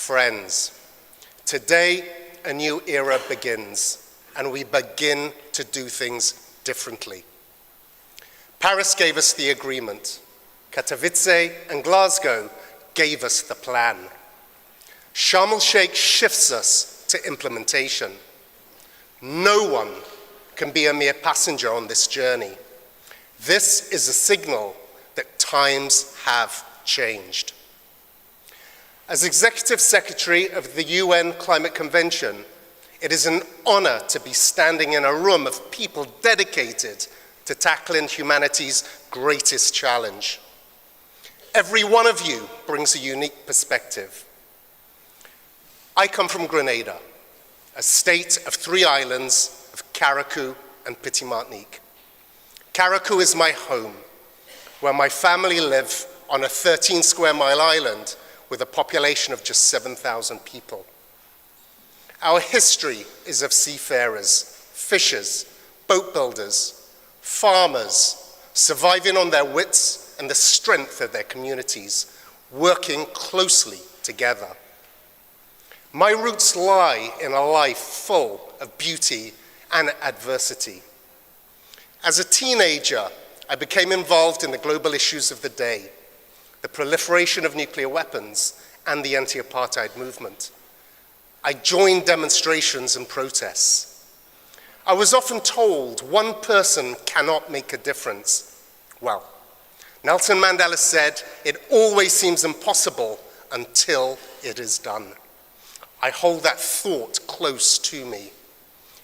Friends, today a new era begins, and we begin to do things differently. Paris gave us the agreement. Katowice and Glasgow gave us the plan. Sharm el-Sheikh shifts us to implementation. No one can be a mere passenger on this journey. This is a signal that times have changed. As Executive Secretary of the UN Climate Convention, it is an honor to be standing in a room of people dedicated to tackling humanity's greatest challenge. Every one of you brings a unique perspective. I come from Grenada, a state of 3 islands of Carriacou and Petite Martinique. Carriacou is my home, where my family live on a 13-square-mile island with a population of just 7,000 people. Our history is of seafarers, fishers, boat builders, farmers, surviving on their wits and the strength of their communities, working closely together. My roots lie in a life full of beauty and adversity. As a teenager, I became involved in the global issues of the day, the proliferation of nuclear weapons and the anti-apartheid movement. I joined demonstrations and protests. I was often told one person cannot make a difference. Well, Nelson Mandela said, "It always seems impossible until it is done." I hold that thought close to me.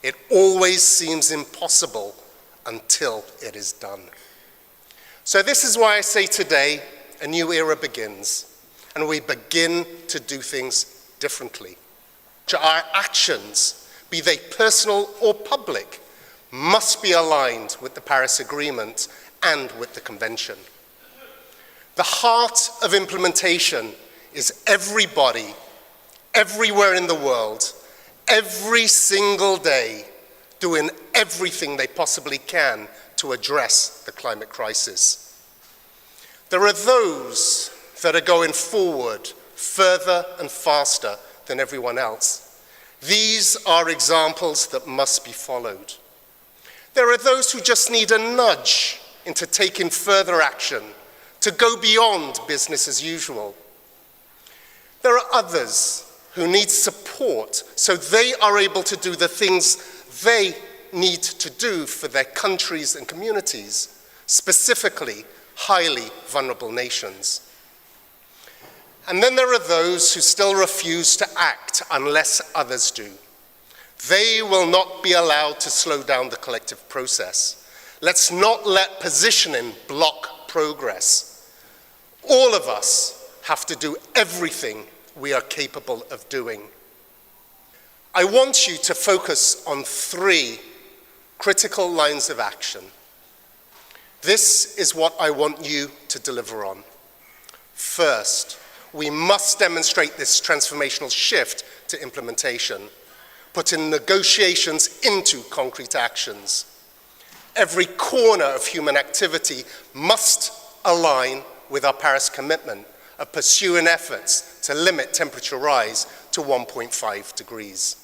It always seems impossible until it is done. So this is why I say today, a new era begins, and we begin to do things differently. Our actions, be they personal or public, must be aligned with the Paris Agreement and with the Convention. The heart of implementation is everybody, everywhere in the world, every single day, doing everything they possibly can to address the climate crisis. There are those that are going forward further and faster than everyone else. These are examples that must be followed. There are those who just need a nudge into taking further action, to go beyond business as usual. There are others who need support so they are able to do the things they need to do for their countries and communities, specifically highly vulnerable nations. And then there are those who still refuse to act unless others do. They will not be allowed to slow down the collective process. Let's not let positioning block progress. All of us have to do everything we are capable of doing. I want you to focus on 3 critical lines of action. This is what I want you to deliver on. First, we must demonstrate this transformational shift to implementation, putting negotiations into concrete actions. Every corner of human activity must align with our Paris commitment of pursuing efforts to limit temperature rise to 1.5 degrees.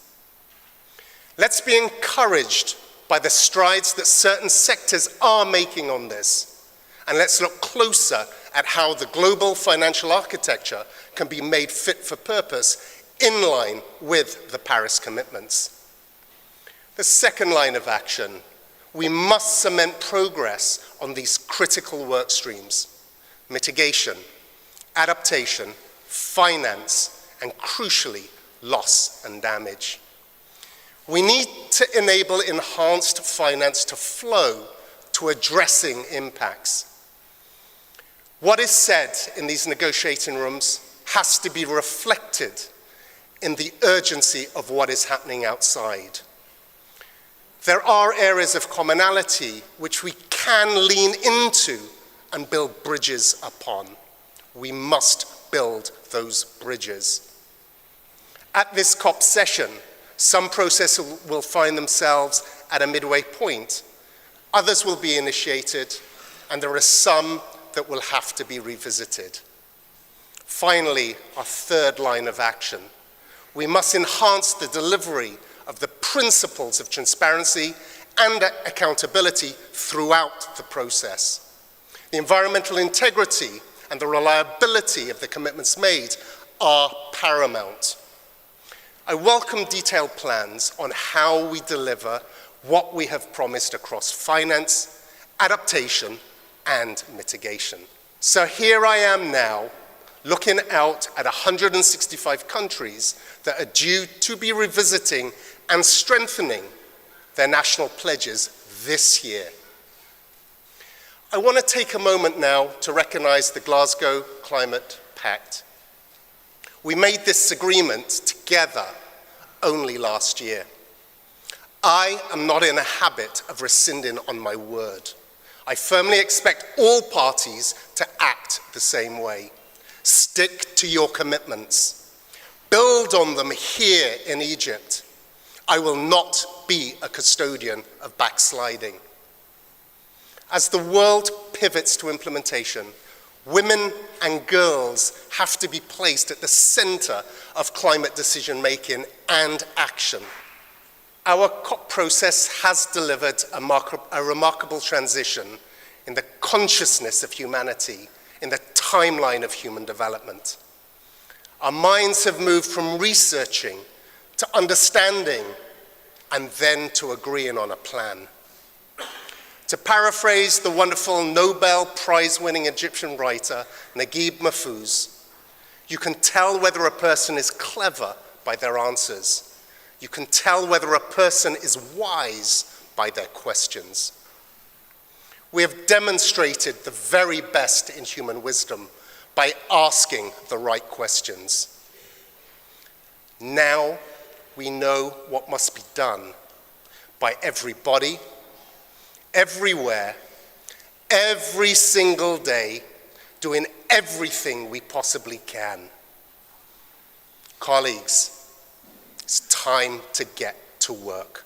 Let's be encouraged by the strides that certain sectors are making on this, and let's look closer at how the global financial architecture can be made fit for purpose in line with the Paris commitments. The second line of action, we must cement progress on these critical work streams: mitigation, adaptation, finance, and crucially, loss and damage. We need to enable enhanced finance to flow to addressing impacts. What is said in these negotiating rooms has to be reflected in the urgency of what is happening outside. There are areas of commonality which we can lean into and build bridges upon. We must build those bridges. At this COP session, some processes will find themselves at a midway point. Others will be initiated, and there are some that will have to be revisited. Finally, our third line of action. We must enhance the delivery of the principles of transparency and accountability throughout the process. The environmental integrity and the reliability of the commitments made are paramount. I welcome detailed plans on how we deliver what we have promised across finance, adaptation, and mitigation. So here I am now, looking out at 165 countries that are due to be revisiting and strengthening their national pledges this year. I want to take a moment now to recognize the Glasgow Climate Pact. We made this agreement together only last year. I am not in a habit of rescinding on my word. I firmly expect all parties to act the same way. Stick to your commitments. Build on them here in Egypt. I will not be a custodian of backsliding. As the world pivots to implementation, women and girls have to be placed at the center of climate decision-making and action. Our COP process has delivered a remarkable transition in the consciousness of humanity, in the timeline of human development. Our minds have moved from researching to understanding and then to agreeing on a plan. To paraphrase the wonderful Nobel Prize-winning Egyptian writer Naguib Mahfouz, you can tell whether a person is clever by their answers. You can tell whether a person is wise by their questions. We have demonstrated the very best in human wisdom by asking the right questions. Now we know what must be done by everybody, everywhere, every single day, doing everything we possibly can. Colleagues, it's time to get to work.